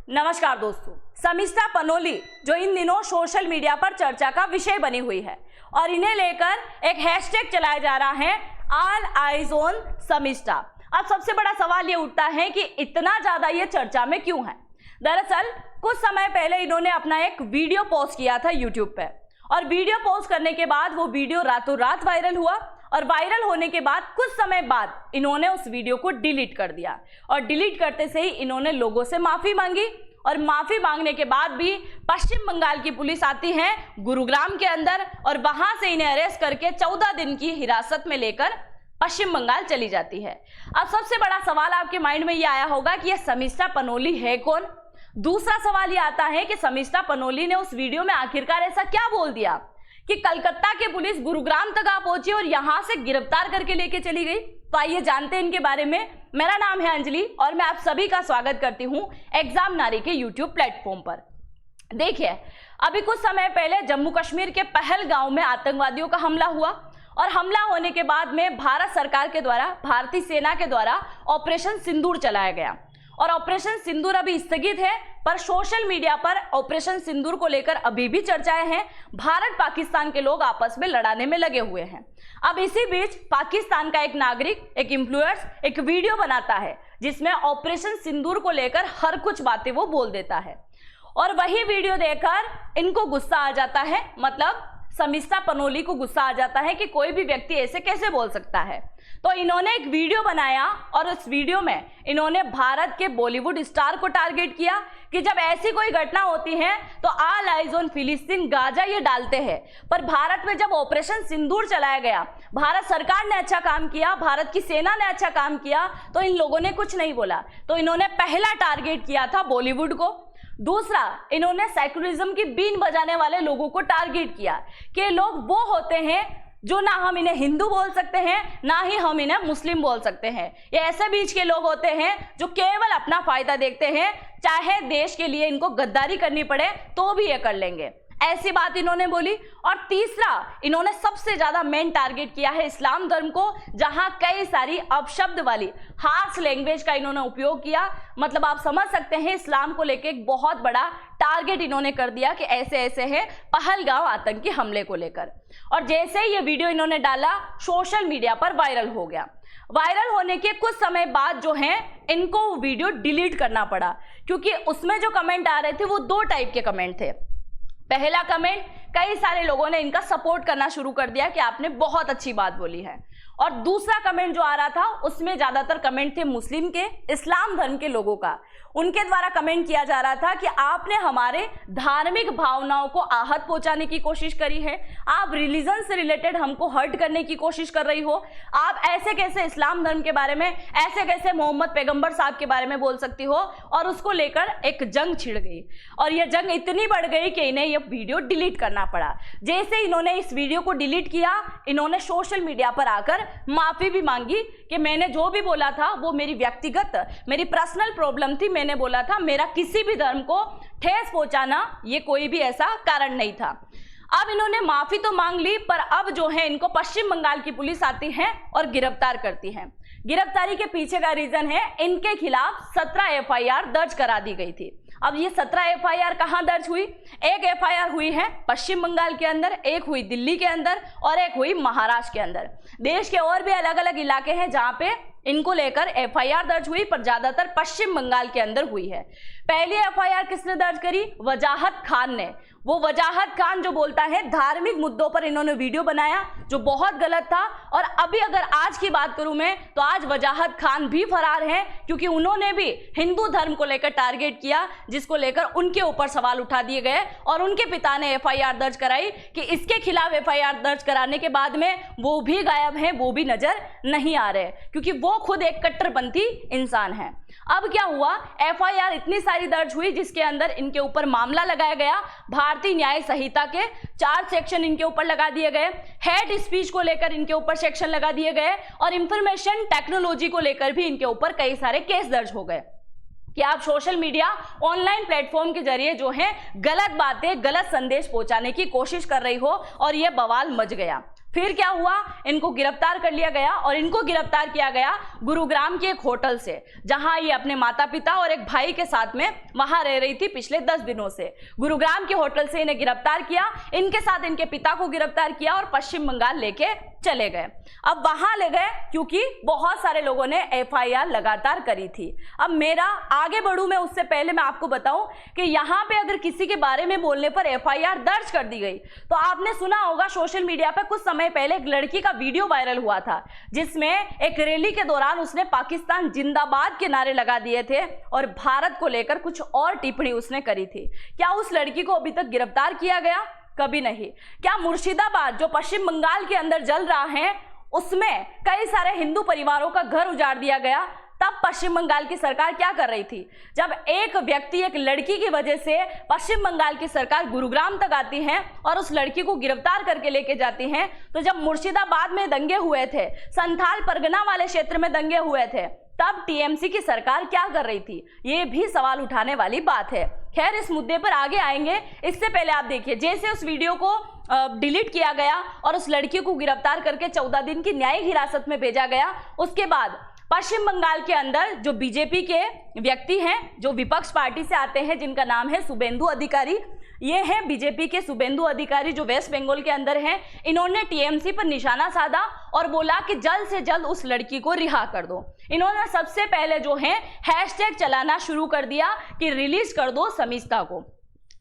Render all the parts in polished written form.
नमस्कार दोस्तों, शमिष्ठा पनोली जो इन दिनों सोशल मीडिया पर चर्चा का विषय बनी हुई है और इन्हें लेकर एक हैशटैग चलाया जा रहा है ऑल आइज ऑन शमिष्ठा। अब सबसे बड़ा सवाल ये उठता है कि इतना ज्यादा ये चर्चा में क्यों है। दरअसल कुछ समय पहले इन्होंने अपना एक वीडियो पोस्ट किया था यूट्यूब पे और वीडियो पोस्ट करने के बाद वो वीडियो रातों रात वायरल हुआ और वायरल होने के बाद कुछ समय बाद इन्होंने उस वीडियो को डिलीट कर दिया और डिलीट करते से ही इन्होंने लोगों से माफी मांगी और माफी मांगने के बाद भी पश्चिम बंगाल की पुलिस आती है गुरुग्राम के अंदर और वहां से इन्हें अरेस्ट करके 14 दिन की हिरासत में लेकर पश्चिम बंगाल चली जाती है। अब सबसे बड़ा सवाल आपके माइंड में ये आया होगा कि यह शमिष्ठा पनोली है कौन। दूसरा सवाल ये आता है कि शमिष्ठा पनोली ने उस वीडियो में आखिरकार ऐसा क्या बोल दिया कि कलकत्ता की पुलिस गुरुग्राम तक आ पहुंची और यहां से गिरफ्तार करके लेके चली गई। तो आइए जानते हैं इनके बारे में। मेरा नाम है अंजलि और मैं आप सभी का स्वागत करती हूं एग्जाम नारी के यूट्यूब प्लेटफॉर्म पर। देखिए, अभी कुछ समय पहले जम्मू कश्मीर के पहलगांव में आतंकवादियों का हमला हुआ और हमला होने के बाद में भारत सरकार के द्वारा, भारतीय सेना के द्वारा ऑपरेशन सिंदूर चलाया गया और ऑपरेशन सिंदूर अभी स्थगित है, पर सोशल मीडिया पर ऑपरेशन सिंदूर को लेकर अभी भी चर्चाएं हैं। भारत पाकिस्तान के लोग आपस में लड़ाने में लगे हुए हैं। अब इसी बीच पाकिस्तान का एक नागरिक, एक इन्फ्लुएंसर एक वीडियो बनाता है जिसमें ऑपरेशन सिंदूर को लेकर हर कुछ बातें वो बोल देता है और वही वीडियो देखकर इनको गुस्सा आ जाता है, मतलब शमिष्ठा पनोली को गुस्सा आ जाता है कि कोई भी व्यक्ति ऐसे कैसे बोल सकता है। तो इन्होंने एक वीडियो बनाया और उस वीडियो में इन्होंने भारत के बॉलीवुड स्टार को टारगेट किया कि जब ऐसी कोई घटना होती है तो ऑल आइज ऑन फिलिस्तीन गाजा ये डालते हैं, पर भारत में जब ऑपरेशन सिंदूर चलाया गया, भारत सरकार ने अच्छा काम किया, भारत की सेना ने अच्छा काम किया, तो इन लोगों ने कुछ नहीं बोला। तो इन्होंने पहला टारगेट किया था बॉलीवुड को। दूसरा, इन्होंने सेक्युलरिज्म की बीन बजाने वाले लोगों को टारगेट किया कि लोग वो होते हैं जो ना हम इन्हें हिंदू बोल सकते हैं ना ही हम इन्हें मुस्लिम बोल सकते हैं। ये ऐसे बीच के लोग होते हैं जो केवल अपना फायदा देखते हैं, चाहे देश के लिए इनको गद्दारी करनी पड़े तो भी ये कर लेंगे, ऐसी बात इन्होंने बोली। और तीसरा, इन्होंने सबसे ज्यादा मेन टारगेट किया है इस्लाम धर्म को, जहां कई सारी अपशब्द वाली हार्श लैंग्वेज का इन्होंने उपयोग किया। मतलब आप समझ सकते हैं इस्लाम को लेकर एक बहुत बड़ा टारगेट इन्होंने कर दिया कि ऐसे ऐसे है पहलगांव आतंकी हमले को लेकर। और जैसे ही ये वीडियो इन्होंने डाला सोशल मीडिया पर वायरल हो गया। वायरल होने के कुछ समय बाद जो है इनको वो वीडियो डिलीट करना पड़ा, क्योंकि उसमें जो कमेंट आ रहे थे वो दो टाइप के कमेंट थे। पहला कमेंट, कई सारे लोगों ने इनका सपोर्ट करना शुरू कर दिया कि आपने बहुत अच्छी बात बोली है, और दूसरा कमेंट जो आ रहा था उसमें ज्यादातर कमेंट थे मुस्लिम के, इस्लाम धर्म के लोगों का। उनके द्वारा कमेंट किया जा रहा था कि आपने हमारे धार्मिक भावनाओं को आहत पहुंचाने की कोशिश करी है, आप रिलीजन से रिलेटेड हमको हर्ट करने की कोशिश कर रही हो, आप ऐसे कैसे इस्लाम धर्म के बारे में, ऐसे कैसे मोहम्मद पैगंबर साहब के बारे में बोल सकती हो। और उसको लेकर एक जंग छिड़ गई और यह जंग इतनी बढ़ गई कि इन्हें यह वीडियो डिलीट करना पड़ा। जैसे इन्होंने इस वीडियो को डिलीट किया, इन्होंने सोशल मीडिया पर आकर माफी भी मांगी कि मैंने जो भी बोला था वो मेरी व्यक्तिगत, मेरी पर्सनल प्रॉब्लम थी, मैंने बोला था, मेरा किसी भी धर्म को ठेस पहुंचाना ये कोई भी ऐसा कारण नहीं था। अब इन्होंने माफी तो मांग ली, पर अब जो है इनको पश्चिम बंगाल की पुलिस आती है और गिरफ्तार करती है। गिरफ्तारी के पीछे का रीजन है इनके खिलाफ 17 एफआईआर दर्ज करा दी गई थी। अब ये 17 एफआईआर कहां दर्ज हुई? एक एफआईआर हुई है पश्चिम बंगाल के अंदर, एक हुई दिल्ली के अंदर और एक हुई महाराष्ट्र के अंदर। देश के और भी अलग अलग इलाके हैं जहां पे इनको लेकर एफआईआर दर्ज हुई, पर ज्यादातर पश्चिम बंगाल के अंदर हुई है। पहली एफआईआर किसने दर्ज करी? वजाहत खान ने। वो वजाहत खान जो बोलता है धार्मिक मुद्दों पर इन्होंने वीडियो बनाया जो बहुत गलत था। और अभी अगर आज की बात करूं मैं, तो आज वजाहत खान भी फरार है, क्योंकि उन्होंने भी हिंदू धर्म को लेकर टारगेट किया, जिसको लेकर उनके ऊपर सवाल उठा दिए गए और उनके पिता ने एफआईआर दर्ज कराई कि इसके खिलाफ एफआईआर दर्ज कराने के बाद में वो भी गायब है, वो भी नजर नहीं आ रहे, क्योंकि वो खुद एक कट्टरपंथी इंसान है। अब क्या हुआ, एफआईआर इतनी सारी दर्ज हुई जिसके अंदर इनके ऊपर मामला लगाया गया। भारतीय न्याय संहिता के 4 सेक्शन इनके ऊपर लगा दिए गए, हेट स्पीच को लेकर इनके ऊपर सेक्शन लगा दिए गए और इंफॉर्मेशन टेक्नोलॉजी को लेकर भी इनके ऊपर कई सारे केस दर्ज हो गए कि आप सोशल मीडिया ऑनलाइन प्लेटफॉर्म के जरिए जो है गलत बातें, गलत संदेश पहुंचाने की कोशिश कर रही हो, और यह बवाल मच गया। फिर क्या हुआ, इनको गिरफ्तार कर लिया गया और इनको गिरफ्तार किया गया गुरुग्राम के एक होटल से, जहां ये अपने माता पिता और एक भाई के साथ में वहां रह रही थी पिछले 10 दिनों से। गुरुग्राम के होटल से इन्हें गिरफ्तार किया, इनके साथ इनके पिता को गिरफ्तार किया और पश्चिम बंगाल लेके चले गए। अब वहां ले गए क्योंकि बहुत सारे लोगों ने एफआईआर लगातार करी थी। अब मेरा आगे बढ़ूं मैं उससे पहले मैं आपको बताऊं कि यहां पे अगर किसी के बारे में बोलने पर एफआईआर दर्ज कर दी गई तो आपने सुना होगा सोशल मीडिया पर कुछ समय पहले एक लड़की का वीडियो वायरल हुआ था, जिसमें एक रैली के दौरान उसने पाकिस्तान जिंदाबाद के नारे लगा दिए थे और भारत को लेकर कुछ और टिप्पणी उसने करी थी। क्या उस लड़की को अभी तक गिरफ्तार किया गया? कभी नहीं। क्या मुर्शिदाबाद जो पश्चिम बंगाल के अंदर जल रहा है उसमें कई सारे हिंदू परिवारों का घर उजाड़ दिया गया, तब पश्चिम बंगाल की सरकार क्या कर रही थी? जब एक व्यक्ति, एक लड़की की वजह से पश्चिम बंगाल की सरकार गुरुग्राम तक आती है और उस लड़की को गिरफ्तार करके लेके जाती हैं, तो जब मुर्शिदाबाद में दंगे हुए थे, संथाल परगना वाले क्षेत्र में दंगे हुए थे, तब टीएमसी की सरकार क्या कर रही थी? ये भी सवाल उठाने वाली बात है। खैर, इस मुद्दे पर आगे आएंगे। इससे पहले आप देखिए, जैसे उस वीडियो को डिलीट किया गया और उस लड़की को गिरफ्तार करके 14 दिन की न्यायिक हिरासत में भेजा गया, उसके बाद पश्चिम बंगाल के अंदर जो बीजेपी के व्यक्ति हैं, जो विपक्ष पार्टी से आते हैं, जिनका नाम है शुभेंदु अधिकारी, ये हैं बीजेपी के शुभेंदु अधिकारी जो वेस्ट बंगाल के अंदर हैं। इन्होंने टीएमसी पर निशाना साधा और बोला कि जल्द से जल्द उस लड़की को रिहा कर दो। इन्होंने सबसे पहले जो है हैशटैग चलाना शुरू कर दिया कि रिलीज कर दो समिस्ता को।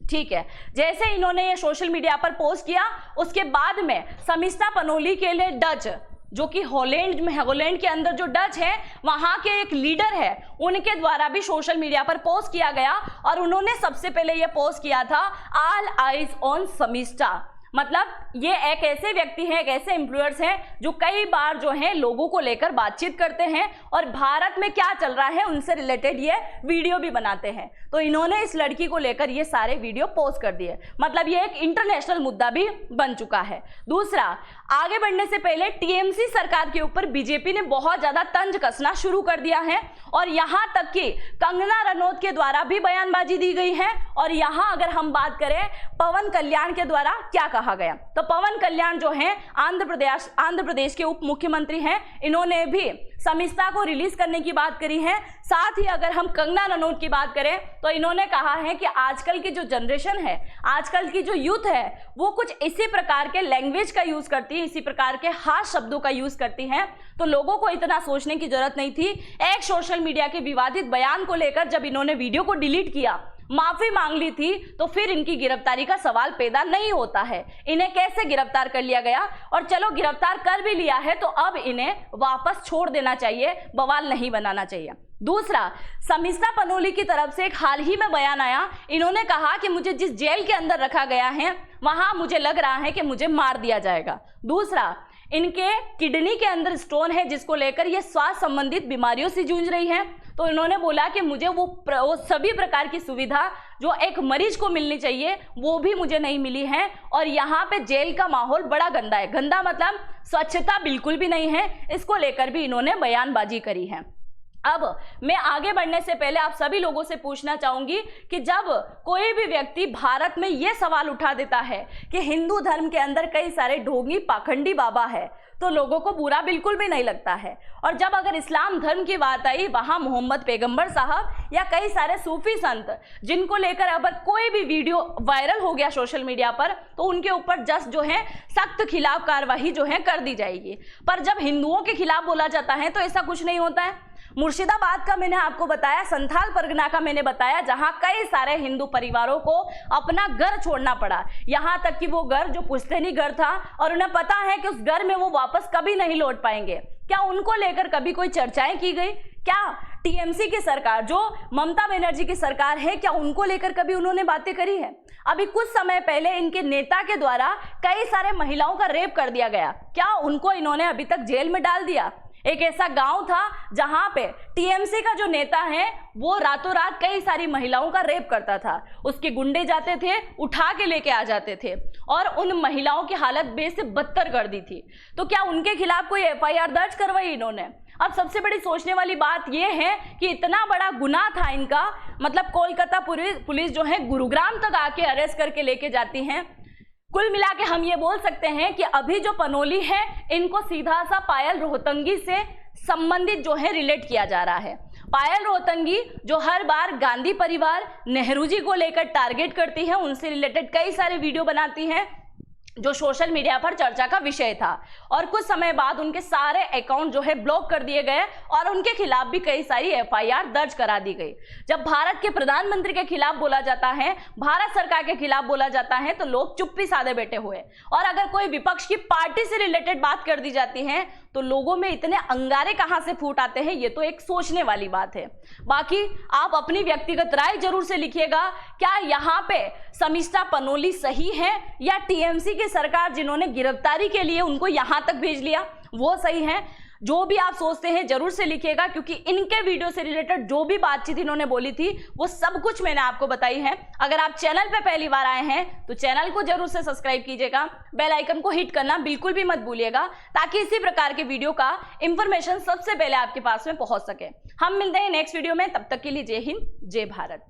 ठीक है, जैसे इन्होंने ये सोशल मीडिया पर पोस्ट किया, उसके बाद में समिस्ता पनोली के लिए डच, जो कि हॉलैंड के अंदर जो डच है, वहां के एक लीडर है, उनके द्वारा भी सोशल मीडिया पर पोस्ट किया गया और उन्होंने सबसे पहले ये पोस्ट किया था ऑल आइज ऑन समिस्ता। मतलब ये एक ऐसे व्यक्ति हैं, एक ऐसे इन्फ्लुएंसर हैं जो कई बार जो है लोगों को लेकर बातचीत करते हैं और भारत में क्या चल रहा है उनसे रिलेटेड ये वीडियो भी बनाते हैं। तो इन्होंने इस लड़की को लेकर ये सारे वीडियो पोस्ट कर दिए। मतलब ये एक इंटरनेशनल मुद्दा भी बन चुका है। दूसरा, आगे बढ़ने से पहले टीएमसी सरकार के ऊपर बीजेपी ने बहुत ज्यादा तंज कसना शुरू कर दिया है और यहां तक कि कंगना रनौत के द्वारा भी बयानबाजी दी गई है। और यहां अगर हम बात करें पवन कल्याण के द्वारा क्या कहा गया, तो पवन कल्याण जो है आंध्र प्रदेश के उप मुख्यमंत्री हैं, इन्होंने भी समिस्ता को रिलीज करने की बात करी है। साथ ही अगर हम कंगना रनौत की बात करें तो इन्होंने कहा है कि आजकल की जो जनरेशन है, आजकल की जो यूथ है, वो कुछ इसी प्रकार के लैंग्वेज का यूज करती है, इसी प्रकार के हार्श शब्दों का यूज करती हैं, तो लोगों को इतना सोचने की जरूरत नहीं थी। एक सोशल मीडिया के विवादित बयान को लेकर जब इन्होंने वीडियो को डिलीट किया, माफी मांग ली थी, तो फिर इनकी गिरफ्तारी का सवाल पैदा नहीं होता है। इन्हें कैसे गिरफ्तार कर लिया गया, और चलो गिरफ्तार कर भी लिया है तो अब इन्हें वापस छोड़ देना चाहिए, बवाल नहीं बनाना चाहिए। दूसरा, समिस्ता पनोली की तरफ से एक हाल ही में बयान आया, इन्होंने कहा कि मुझे जिस जेल के अंदर रखा गया है वहां मुझे लग रहा है कि मुझे मार दिया जाएगा। दूसरा, इनके किडनी के अंदर स्टोन है जिसको लेकर ये स्वास्थ्य संबंधित बीमारियों से जूझ रही है, तो इन्होंने बोला कि मुझे वो सभी प्रकार की सुविधा जो एक मरीज को मिलनी चाहिए वो भी मुझे नहीं मिली है। और यहाँ पे जेल का माहौल बड़ा गंदा है, गंदा मतलब स्वच्छता बिल्कुल भी नहीं है, इसको लेकर भी इन्होंने बयानबाजी करी है। अब मैं आगे बढ़ने से पहले आप सभी लोगों से पूछना चाहूंगी कि जब कोई भी व्यक्ति भारत में ये सवाल उठा देता है कि हिंदू धर्म के अंदर कई सारे ढोंगी पाखंडी बाबा है, तो लोगों को बुरा बिल्कुल भी नहीं लगता है। और जब अगर इस्लाम धर्म की बात आई, वहां मोहम्मद पैगंबर साहब या कई सारे सूफी संत जिनको लेकर अगर कोई भी वीडियो वायरल हो गया सोशल मीडिया पर, तो उनके ऊपर जस्ट जो है सख्त खिलाफ कार्रवाई जो है कर दी जाएगी। पर जब हिंदुओं के खिलाफ बोला जाता है तो ऐसा कुछ नहीं होता है। मुर्शिदाबाद का मैंने आपको बताया, संथाल परगना का मैंने बताया, जहां कई सारे हिंदू परिवारों को अपना घर छोड़ना पड़ा, यहां तक कि वो घर जो पुश्तैनी घर था और उन्हें पता है कि उस घर में वो वापस कभी नहीं लौट पाएंगे। क्या उनको लेकर कभी कोई चर्चाएं की गई? क्या टीएमसी की सरकार जो ममता बनर्जी की सरकार है, क्या उनको लेकर कभी उन्होंने बातें करी है? अभी कुछ समय पहले इनके नेता के द्वारा कई सारे महिलाओं का रेप कर दिया गया, क्या उनको इन्होंने अभी तक जेल में डाल दिया? एक ऐसा गांव था जहां पे टीएमसी का जो नेता है वो रातों रात कई सारी महिलाओं का रेप करता था, उसके गुंडे जाते थे, उठा के लेके आ जाते थे और उन महिलाओं की हालत बेस से बदतर कर दी थी। तो क्या उनके खिलाफ कोई एफआईआर दर्ज करवाई इन्होंने? अब सबसे बड़ी सोचने वाली बात यह है कि इतना बड़ा गुनाह था इनका, मतलब कोलकाता पुलिस जो है गुरुग्राम तक आके अरेस्ट करके लेके जाती है। कुल मिला के हम ये बोल सकते हैं कि अभी जो पनोली है इनको सीधा सा पायल रोहतंगी से संबंधित जो है रिलेट किया जा रहा है। पायल रोहतंगी जो हर बार गांधी परिवार, नेहरू जी को लेकर टारगेट करती है, उनसे रिलेटेड कई सारे वीडियो बनाती हैं जो सोशल मीडिया पर चर्चा का विषय था, और कुछ समय बाद उनके सारे अकाउंट जो है ब्लॉक कर दिए गए और उनके खिलाफ भी कई सारी एफआईआर दर्ज करा दी गई। जब भारत के प्रधानमंत्री के खिलाफ बोला जाता है, भारत सरकार के खिलाफ बोला जाता है, तो लोग चुप्पी साधे बैठे हुए, और अगर कोई विपक्ष की पार्टी से रिलेटेड बात कर दी जाती है तो लोगों में इतने अंगारे कहां से फूट आते हैं, ये तो एक सोचने वाली बात है। बाकी आप अपनी व्यक्तिगत राय जरूर से लिखिएगा, क्या यहाँ पे शमिष्ठा पनोली सही है या टीएमसी की सरकार जिन्होंने गिरफ्तारी के लिए उनको यहां तक भेज लिया वो सही है। जो भी आप सोचते हैं जरूर से लिखिएगा, क्योंकि इनके वीडियो से रिलेटेड जो भी बातचीत इन्होंने बोली थी वो सब कुछ मैंने आपको बताई है। अगर आप चैनल पे पहली बार आए हैं तो चैनल को जरूर से सब्सक्राइब कीजिएगा, बेल आइकन को हिट करना बिल्कुल भी मत भूलिएगा, ताकि इसी प्रकार के वीडियो का इंफॉर्मेशन सबसे पहले आपके पास में पहुंच सके। हम मिलते हैं नेक्स्ट वीडियो में, तब तक के लिए जय हिंद, जय भारत।